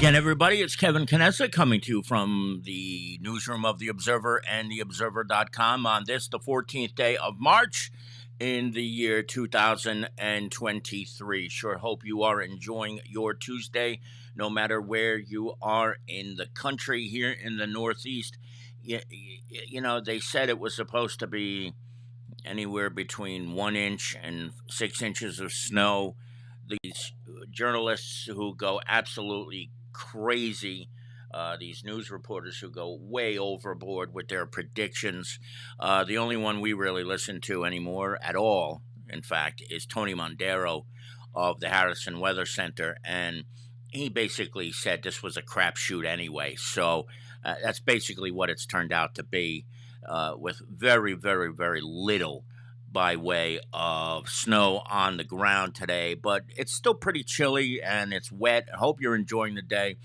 Again, everybody, it's Kevin Canessa coming to you from the newsroom of The Observer and TheObserver.com on this, the 14th day of March in the year 2023. Sure hope you are enjoying your Tuesday, no matter where you are in the country. Here in the Northeast, they said it was supposed to be anywhere between 1 inch and 6 inches of snow. These journalists who go absolutely crazy, these news reporters who go way overboard with their predictions. The only one we really listen to anymore at all, in fact, is Tony Mondero of the Harrison Weather Center. And he basically said this was a crapshoot anyway. So that's basically what it's turned out to be, with very, very, very little by way of snow on the ground today, but it's still pretty chilly and it's wet. I hope you're enjoying the day,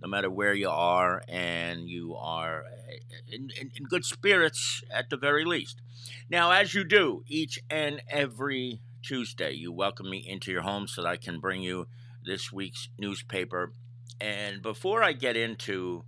no matter where you are, and you are in good spirits at the very least. Now, as you do each and every Tuesday, you welcome me into your home so that I can bring you this week's newspaper. And before I get into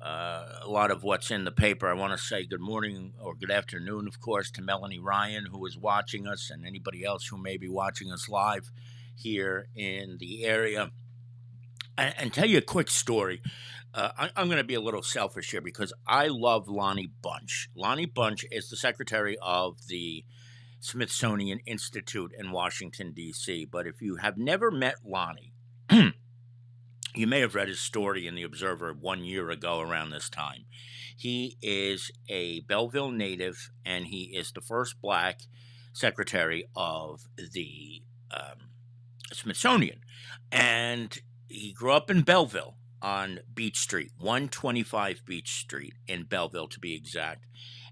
a lot of what's in the paper, I want to say good morning or good afternoon, of course, to Melanie Ryan, who is watching us, and anybody else who may be watching us live here in the area. And tell you a quick story. I'm going to be a little selfish here because I love Lonnie Bunch. Lonnie Bunch is the secretary of the Smithsonian Institute in Washington, D.C. But if you have never met Lonnie, you may have read his story in The Observer 1 year ago around this time. He is a Belleville native, and he is the first black secretary of the Smithsonian. And he grew up in Belleville on Beach Street, 125 Beach Street in Belleville, to be exact.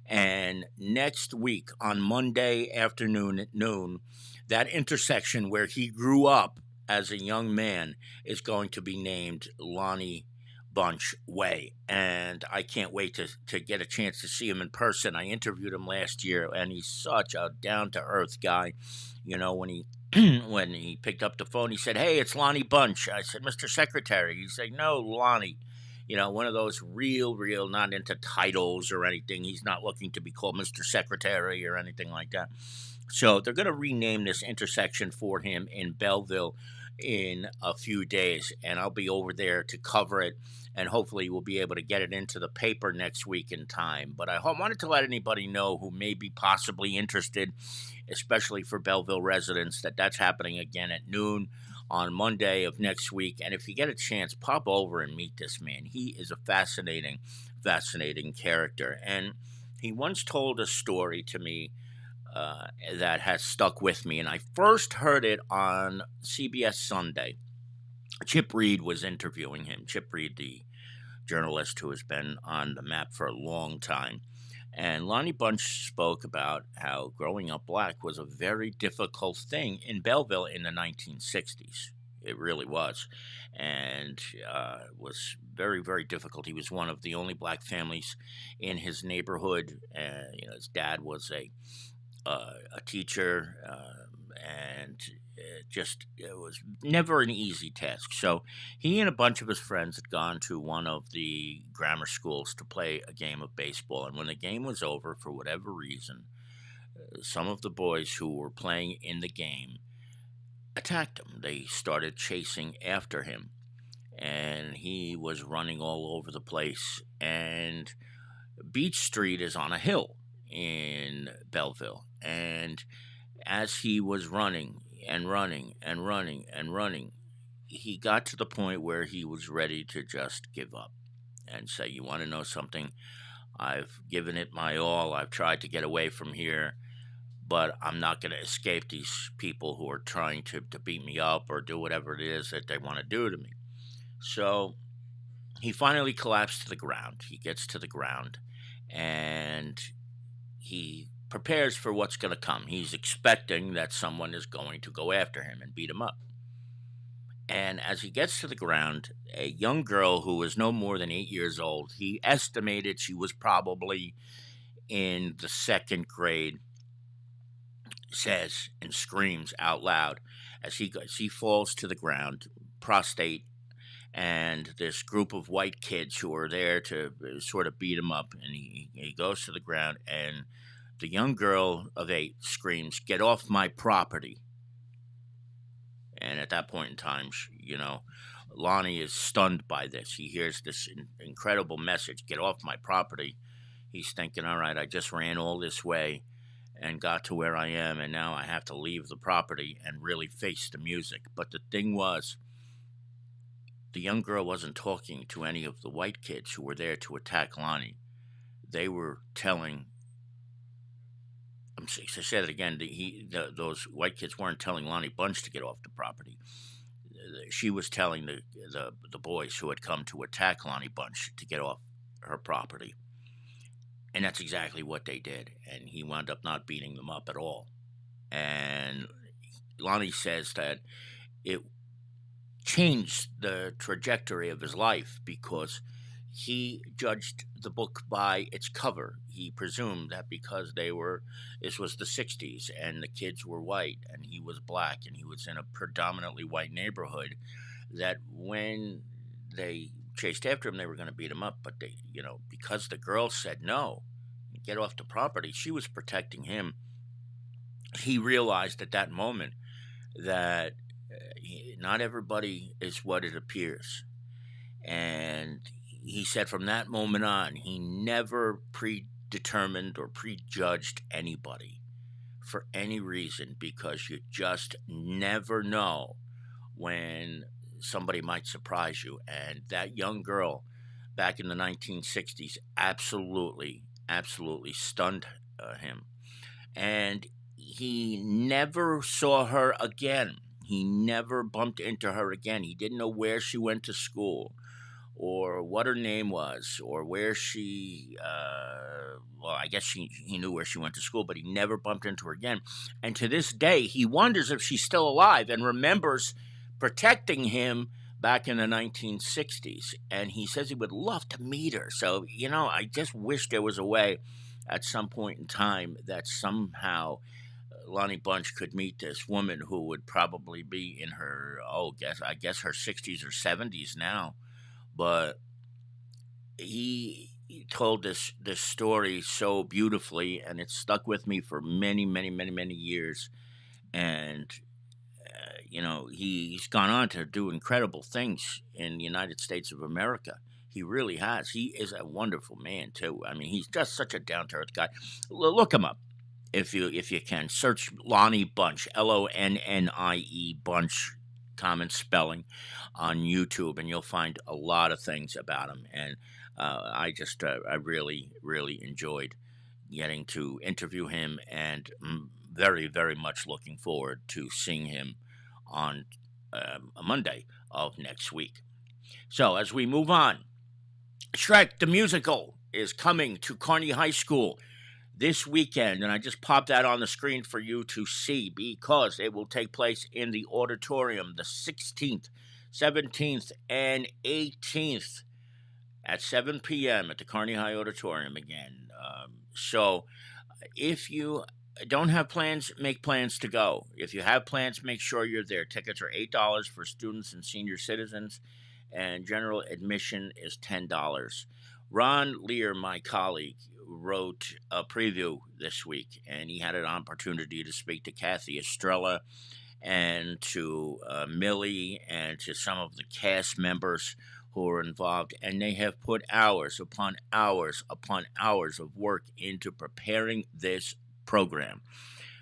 And next week, on Monday afternoon at noon, that intersection where he grew up as a young man is going to be named Lonnie Bunch Way. And I can't wait to get a chance to see him in person. I interviewed him last year, and he's such a down-to-earth guy. You know, when he when he picked up the phone, he said, "Hey, it's Lonnie Bunch." I said, "Mr. Secretary." He said, "No, Lonnie." You know, one of those real, not into titles or anything. He's not looking to be called Mr. Secretary or anything like that. So they're going to rename this intersection for him in Belleville in a few days, and I'll be over there to cover it, and hopefully we'll be able to get it into the paper next week in time. But I wanted to let anybody know who may be possibly interested, especially for Belleville residents, that that's happening again at noon on Monday of next week. And if you get a chance, pop over and meet this man. He is a fascinating character, and he once told a story to me that has stuck with me, and I first heard it on CBS Sunday. Chip Reed was interviewing him. Chip Reed, the journalist who has been on the map for a long time. And Lonnie Bunch spoke about how growing up black was a very difficult thing in Belleville in the 1960s. It really was. And it was very, very difficult. He was one of the only black families in his neighborhood. His dad was a teacher, and it was never an easy task. So he and a bunch of his friends had gone to one of the grammar schools to play a game of baseball. And when the game was over, for whatever reason, some of the boys who were playing in the game attacked him. They started chasing after him, and he was running all over the place. And Beach Street is on a hill in Belleville, and as he was running, he got to the point where he was ready to just give up and say, "You want to know something? I've given it my all. I've tried to get away from here, but I'm not going to escape these people who are trying to beat me up or do whatever it is that they want to do to me." So he finally collapsed to the ground. He gets to the ground, and he prepares for what's going to come. He's expecting that someone is going to go after him and beat him up. And as he gets to the ground, a young girl who was no more than 8 years old, he estimated she was probably in the second grade, says and screams out loud as he falls to the ground, prostrate, and this group of white kids who are there to sort of beat him up. And he goes to the ground, and the young girl of 8 screams, "Get off my property!" And at that point in time, Lonnie is stunned by this. He hears this incredible message, "Get off my property." He's thinking, all right, I just ran all this way and got to where I am, and now I have to leave the property and really face the music. But the thing was, the young girl wasn't talking to any of the white kids who were there to attack Lonnie. They were telling, I said it again, those white kids weren't telling Lonnie Bunch to get off the property. She was telling the boys who had come to attack Lonnie Bunch to get off her property. And that's exactly what they did. And he wound up not beating them up at all. And Lonnie says that it changed the trajectory of his life because he judged the book by its cover. He presumed that because this was the 60s and the kids were white and he was black and he was in a predominantly white neighborhood, that when they chased after him, they were going to beat him up. But because the girl said no, get off the property, she was protecting him. He realized at that moment that not everybody is what it appears. And he said from that moment on, he never predetermined or prejudged anybody for any reason, because you just never know when somebody might surprise you. And that young girl back in the 1960s absolutely stunned him. And he never saw her again. He never bumped into her again. He didn't know where she went to school or what her name was or where she, well, I guess he knew where she went to school, but he never bumped into her again. And to this day, he wonders if she's still alive and remembers protecting him back in the 1960s. And he says he would love to meet her. So, I just wish there was a way at some point in time that somehow Lonnie Bunch could meet this woman who would probably be in her, I guess her 60s or 70s now. But he told this story so beautifully, and it stuck with me for many, many, many, many years. And he's gone on to do incredible things in the United States of America. He really has. He is a wonderful man too. I mean, he's just such a down to earth guy. Look him up if you can. Search Lonnie Bunch, Lonnie Bunch, common spelling, on YouTube, and you'll find a lot of things about him. And I really, really enjoyed getting to interview him, and very, very much looking forward to seeing him on a Monday of next week. So as we move on, Shrek the Musical is coming to Kearny High School this weekend, and I just popped that on the screen for you to see because it will take place in the auditorium the 16th, 17th, and 18th at 7 p.m. at the Kearny High Auditorium again. So if you don't have plans, make plans to go. If you have plans, make sure you're there. Tickets are $8 for students and senior citizens, and general admission is $10. Ron Lear, my colleague, wrote a preview this week, and he had an opportunity to speak to Kathy Estrella and to Millie and to some of the cast members who are involved, and they have put hours upon hours upon hours of work into preparing this program.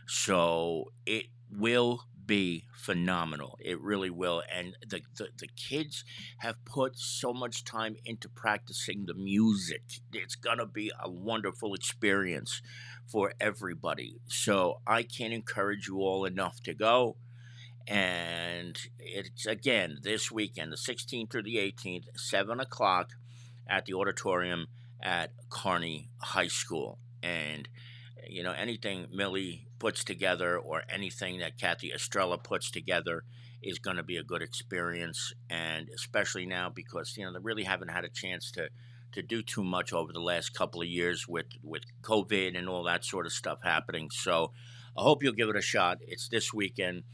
So it will be phenomenal. It really will. And the kids have put so much time into practicing the music. It's going to be a wonderful experience for everybody. So I can't encourage you all enough to go. And it's again this weekend, the 16th through the 18th, 7 o'clock at the auditorium at Kearny High School. And anything Millie puts together or anything that Kathy Estrella puts together is going to be a good experience. And especially now because, they really haven't had a chance to do too much over the last couple of years with COVID and all that sort of stuff happening. So I hope you'll give it a shot. It's this weekend.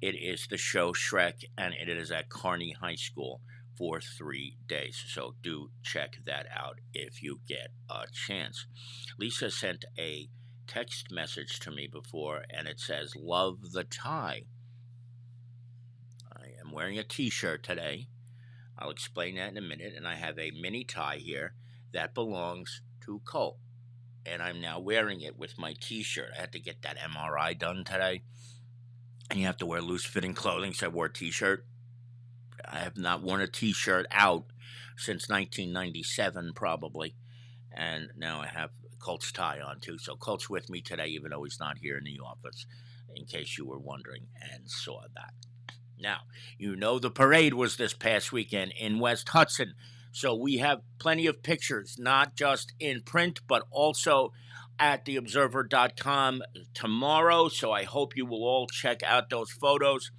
It is the show Shrek, and it is at Kearny High School. for 3 days. So do check that out if you get a chance. Lisa sent a text message to me before, and it says, "Love the tie." I am wearing a t shirt today. I'll explain that in a minute. And I have a mini tie here that belongs to Colt. And I'm now wearing it with my t shirt. I had to get that MRI done today. And you have to wear loose fitting clothing. So I wore a t shirt. I have not worn a t shirt out since 1997, probably. And now I have Colt's tie on too. So Colt's with me today, even though he's not here in the office, in case you were wondering and saw that. Now, you know the parade was this past weekend in West Hudson. So we have plenty of pictures, not just in print, but also at theobserver.com tomorrow. So I hope you will all check out those photos.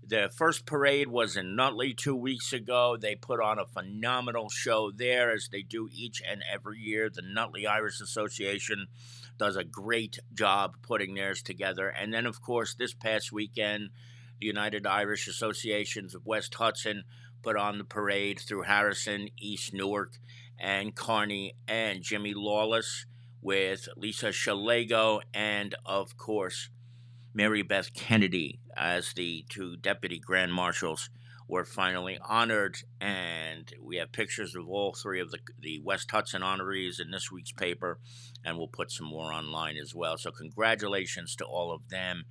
The first parade was in Nutley 2 weeks ago. They put on a phenomenal show there, as they do each and every year. The Nutley Irish Association does a great job putting theirs together. And then, of course, this past weekend, the United Irish Associations of West Hudson put on the parade through Harrison, East Newark, and Kearny, and Jimmy Lawless with Lisa Shalago and, of course, Mary Beth Kennedy as the two deputy grand marshals were finally honored. And we have pictures of all three of the West Hudson honorees in this week's paper, and we'll put some more online as well. So congratulations to all of them.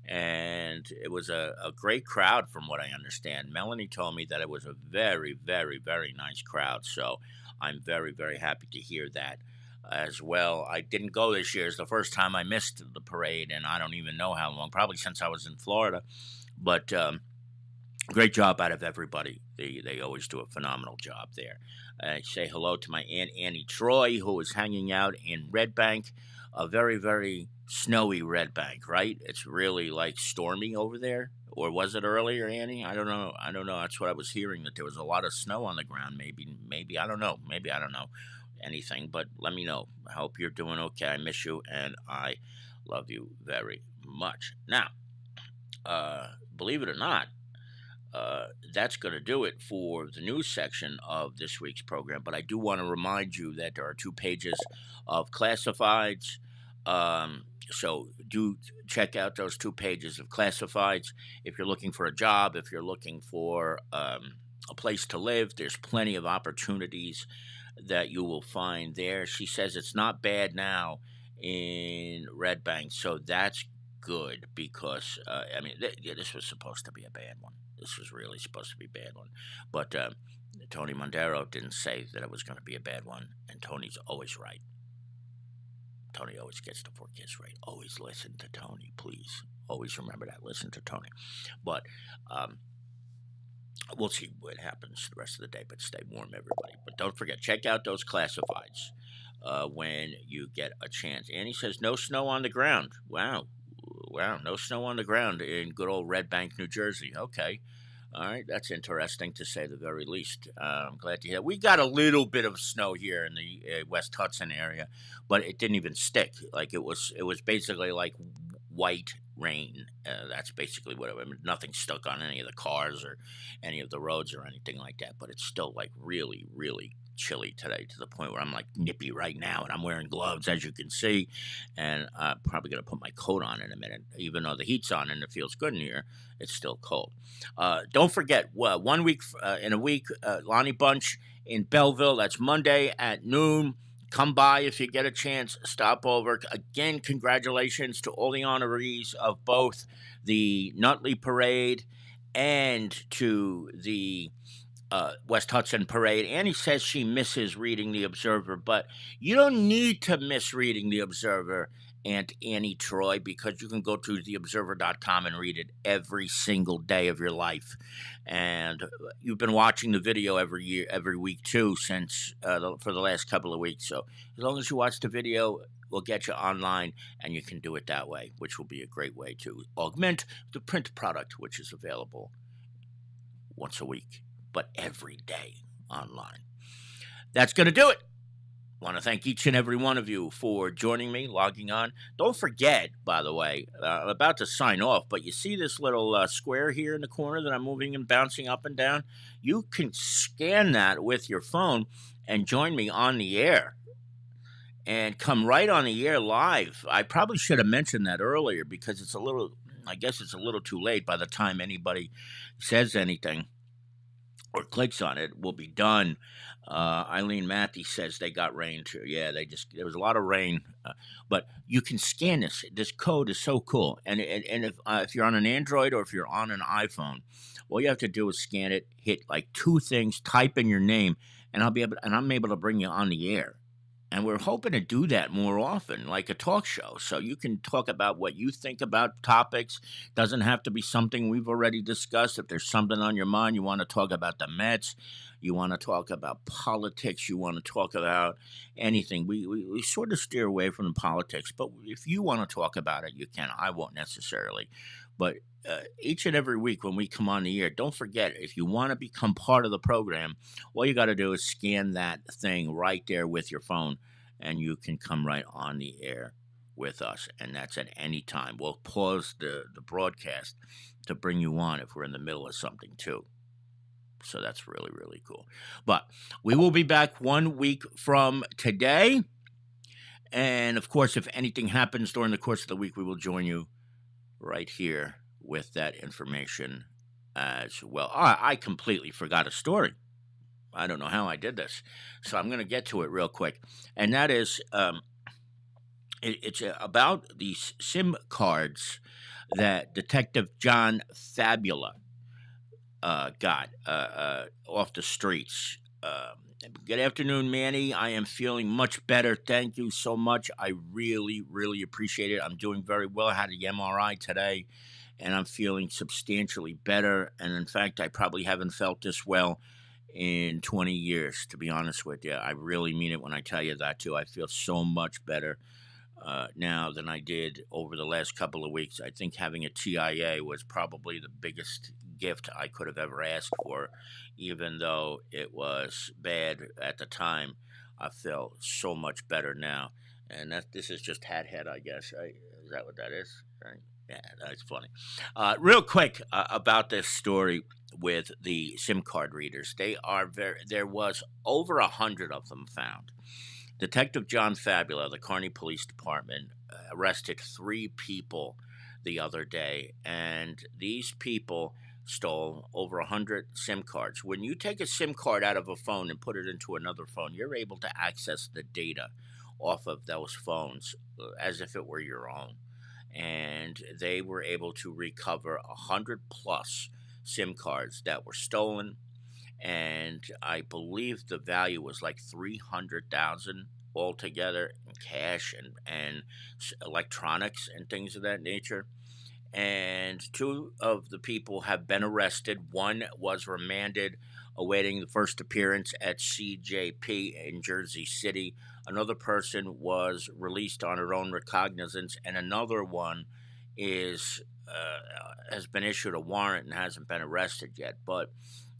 And it was a great crowd from what I understand. Melanie told me that it was a very, very, very nice crowd. So I'm very, very happy to hear that as well. I didn't go this year. It's the first time I missed the parade, and I don't even know how long, probably since I was in Florida. But great job out of everybody. They always do a phenomenal job there. I say hello to my Aunt Annie Troy, who is hanging out in Red Bank, a very, very snowy Red Bank, right? It's really like stormy over there. Or was it earlier, Annie? I don't know. I don't know. That's what I was hearing, that there was a lot of snow on the ground. Maybe I don't know. Maybe I don't know anything, but let me know. I hope you're doing okay. I miss you, and I love you very much. Now, believe it or not, that's going to do it for the news section of this week's program. But I do want to remind you that there are 2 pages of classifieds. So do check out those 2 pages of classifieds. If you're looking for a job, if you're looking for a place to live, there's plenty of opportunities that you will find there. She says it's not bad now in Red Bank, so that's good, because this was supposed to be a bad one. This was really supposed to be a bad one, but Tony Mondero didn't say that it was going to be a bad one, and Tony's always right. Tony always gets the forecast right. Always listen to Tony, please. Always remember that. Listen to Tony. But we'll see what happens the rest of the day, but stay warm, everybody. But don't forget, check out those classifieds when you get a chance. Annie says, no snow on the ground. Wow, no snow on the ground in good old Red Bank, New Jersey. Okay. All right, that's interesting, to say the very least. I'm glad to hear. We got a little bit of snow here in the West Hudson area, but it didn't even stick. Like it was basically like white rain. That's basically what nothing stuck on any of the cars or any of the roads or anything like that. But it's still like really, really chilly today, to the point where I'm like nippy right now, and I'm wearing gloves, as you can see, and I'm probably going to put my coat on in a minute. Even though the heat's on and it feels good in here, it's still cold. Don't forget, 1 week in a week, Lonnie Bunch in Belleville. That's Monday at noon. Come by if you get a chance. Stop over. Again, congratulations to all the honorees of both the Nutley Parade and to the West Hudson Parade. Annie says she misses reading the Observer, but you don't need to miss reading the Observer, Aunt Annie Troy, because you can go to theobserver.com and read it every single day of your life. And you've been watching the video every week too, since for the last couple of weeks. So as long as you watch the video, we'll get you online, and you can do it that way, which will be a great way to augment the print product, which is available once a week, but every day online. That's going to do it. Want to thank each and every one of you for joining me, logging on. Don't forget, by the way, I'm about to sign off, but you see this little square here in the corner that I'm moving and bouncing up and down? You can scan that with your phone and join me on the air and come right on the air live. I probably should have mentioned that earlier because it's a little, I guess it's a little too late by the time anybody says anything or clicks on it, will be done. Eileen Matthew says they got rain too. Yeah, there was a lot of rain, but you can scan this. This code is so cool, and if you're on an Android or if you're on an iPhone, all you have to do is scan it, hit like two things, type in your name, and I'm able to bring you on the air. And we're hoping to do that more often, like a talk show. So you can talk about what you think about topics. Doesn't have to be something we've already discussed. If there's something on your mind, you want to talk about the Mets, you want to talk about politics, you want to talk about anything. We sort of steer away from the politics, but if you want to talk about it, you can. I won't necessarily. But each and every week when we come on the air, don't forget, if you want to become part of the program, all you got to do is scan that thing right there with your phone, and you can come right on the air with us. And that's at any time. We'll pause the broadcast to bring you on if we're in the middle of something, too. So that's really, really cool. But we will be back 1 week from today. And of course, if anything happens during the course of the week, we will join you right here with that information as well. I completely forgot a story. I don't know how I did this. So I'm going to get to it real quick. And that is it's about these SIM cards that Detective John Fabula got off the streets. Good afternoon, Manny. I am feeling much better. Thank you so much. I really, really appreciate it. I'm doing very well. I had the MRI today, and I'm feeling substantially better. And in fact, I probably haven't felt this well in 20 years, to be honest with you. I really mean it when I tell you that, too. I feel so much better now than I did over the last couple of weeks. I think having a TIA was probably the biggest gift I could have ever asked for, even though it was bad at the time. I feel so much better now. And this is just head, I guess. Right? Is that what that is? Right? Yeah, that's funny. Real quick about this story with the SIM card readers. There was over 100 of them found. Detective John Fabula, the Kearny Police Department, arrested 3 people the other day, and these people stole over 100 SIM cards. When you take a SIM card out of a phone and put it into another phone, you're able to access the data off of those phones as if it were your own. And they were able to recover 100 plus SIM cards that were stolen, and I believe the value was like 300,000 altogether in cash and electronics and things of that nature. And 2 of the people have been arrested. One was remanded, awaiting the first appearance at CJP in Jersey City. Another person was released on her own recognizance, and another one is has been issued a warrant and hasn't been arrested yet. But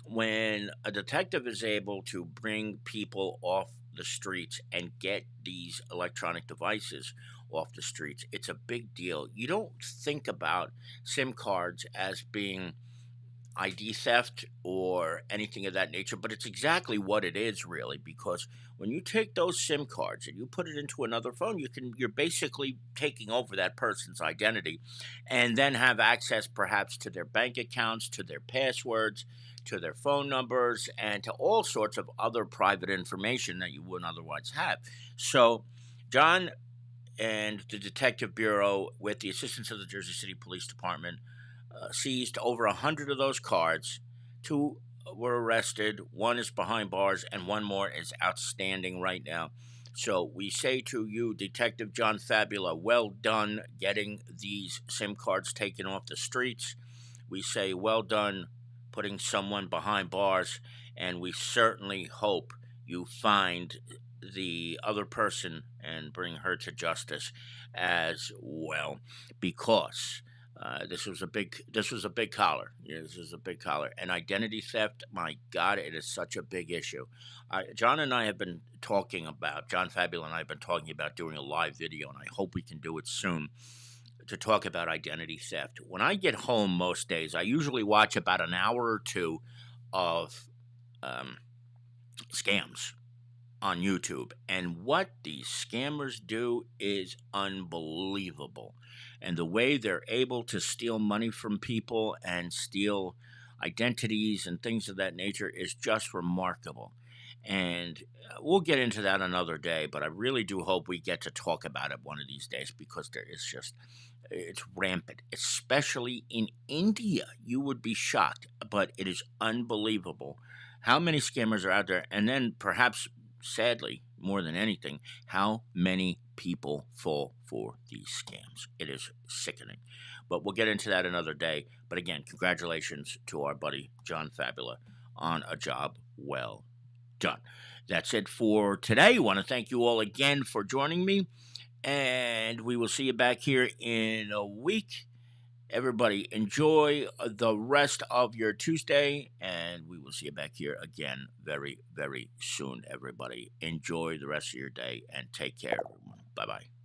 when a detective is able to bring people off the streets and get these electronic devices off the streets, it's a big deal. You don't think about SIM cards as being ID theft or anything of that nature, but it's exactly what it is, really, because when you take those SIM cards and you put it into another phone, you're basically taking over that person's identity and then have access perhaps to their bank accounts, to their passwords, to their phone numbers, and to all sorts of other private information that you wouldn't otherwise have. So John and the Detective Bureau, with the assistance of the Jersey City Police Department, seized over 100 of those cards. 2 were arrested, 1 is behind bars, and 1 more is outstanding right now. So we say to you, Detective John Fabula, well done getting these SIM cards taken off the streets. We say well done putting someone behind bars, and we certainly hope you find the other person and bring her to justice as well, because This was a big collar. Yeah, this is a big collar. And identity theft, my God, it is such a big issue. John and I have been talking about John Fabula and I have been talking about doing a live video, and I hope we can do it soon to talk about identity theft. When I get home most days, I usually watch about an hour or two of um, scams on YouTube. And what these scammers do is unbelievable. And the way they're able to steal money from people and steal identities and things of that nature is just remarkable. And we'll get into that another day, but I really do hope we get to talk about it one of these days because there is just, it's rampant, especially in India. You would be shocked, but it is unbelievable how many scammers are out there. And then perhaps sadly, more than anything, how many people fall for these scams. It is sickening. But we'll get into that another day. But again, congratulations to our buddy John Fabula on a job well done. That's it for today. I want to thank you all again for joining me. And we will see you back here in a week. Everybody, enjoy the rest of your Tuesday, and we will see you back here again very, very soon. Everybody, enjoy the rest of your day and take care, everyone. Bye bye.